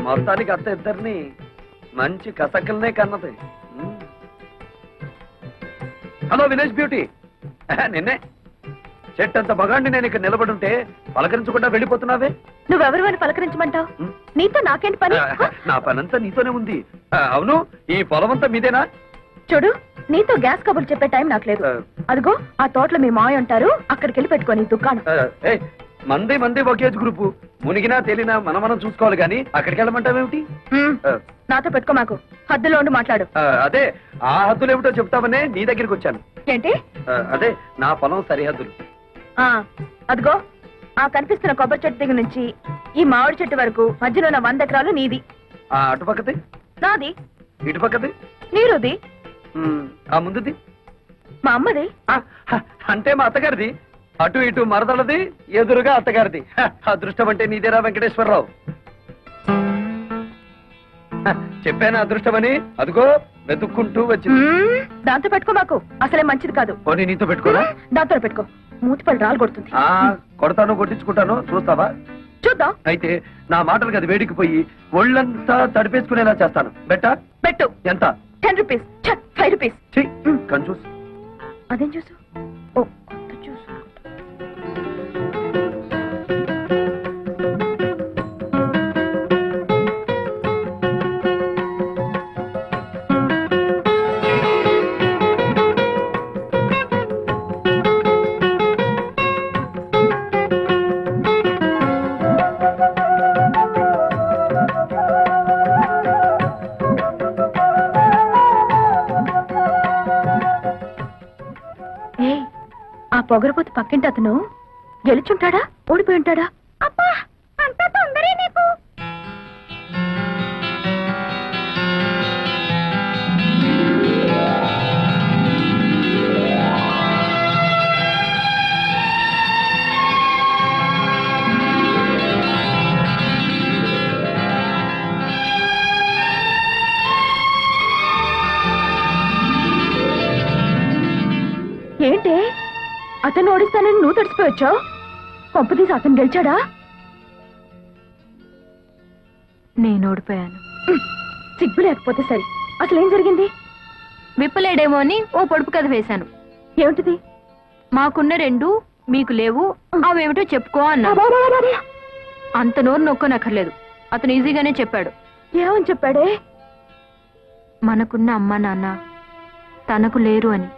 మొత్తానికి అత్త ఇద్దరిని మంచి కసకల్నే కన్నది. హలో వినేష్ బ్యూటీ, నిన్నే చెట్టంత మగాండి నేను ఇక్కడ నిలబడుంటే పలకరించకుండా వెళ్ళిపోతున్నావే. నువ్వెవరు అని పలకరించమంటావు? నీతో నాకేంటి పని? నా పనంతా నీతోనే ఉంది. అవును, ఈ పొలం అంతా మీదేనా? చూడు, నీతో గ్యాస్ కబుర్లు చెప్పే టైం నాకు లేదు. అదిగో ఆ తోటలో మీ మాయ ఉంటారు, అక్కడికి వెళ్ళి పెట్టుకోని దుకాణం. మంది ఒకేజ్ గ్రూపు, మునిగినా తేలినా మనం చూసుకోవాలి గాని అక్కడికి వెళ్ళమంటావేమిటి? నాతో పెట్టుకో, మాకు హద్దులో ఉండి మాట్లాడు. అదే ఆ హద్దులు ఏమిటో చెప్తామనే నీ దగ్గరికి వచ్చాను. ఏంటి? అదే నా పొలం సరిహద్దులు. అదిగో ఆ కనిపిస్తున్న కొబ్బరి చెట్టు దగ్గర నుంచి ఈ మామిడి చెట్టు వరకు మధ్యలో ఉన్న 100 ఎకరాలు నీది. అటుపక్కది నాది. ఇటుపక్కది నీరుది. ఆ ముందుది మా అమ్మది. అంటే మా అత్తగారిది. అటు ఇటు మరదలది, ఎదురుగా అత్తగారిది. అదృష్టం అంటే నీదేరా వెంకటేశ్వరరావు. చెప్పాను అదృష్టమని, అదిగో వెతుక్కుంటూ వచ్చింది. దాంతో పెట్టుకో, మాకు అసలే మంచిది కాదు. పోనీ నీతో పెట్టుకోరా? దాంతో పెట్టుకో, మూతిపళ్ళు రాలు కొడుతుంది. కొడతాను, కొట్టించుకుంటాను, చూస్తావా? చూద్దాం. అయితే నా మాటలు అది వేడికిపోయి ఒళ్ళంతా తడిపేసుకునేలా చేస్తాను. పెట్టు. ఎంత? 10 రూపీస్. 5 రూపీస్. కన్ఫ్యూజ్. అదేం చూసు? ఓ కొత్త చూసు. పొగరపోతు పక్కింటి అతను గెలుచుంటాడా, ఓడిపోయి ఉంటాడా? అబ్బా, అంత తొందరే నీకు. ఏంటి అతను ఓడిస్తానని నువ్వు తడిసిపోయొచ్చావు? కొంపదీసి అతను గెలిచాడా? నేను ఓడిపోయాను. సిగ్గు లేకపోతే సరే, అసలేం జరిగింది? విప్పలేడేమో అని ఓ పొడుపు కథ వేశాను. ఏమిటిది? మాకున్న 2 మీకు లేవు, అవేమిటో చెప్పుకో అన్నా. అంత నోరు నొక్కనక్కర్లేదు, అతను ఈజీగానే చెప్పాడు. ఏమని చెప్పాడే? మనకున్న అమ్మా నాన్న తనకు లేరు అని.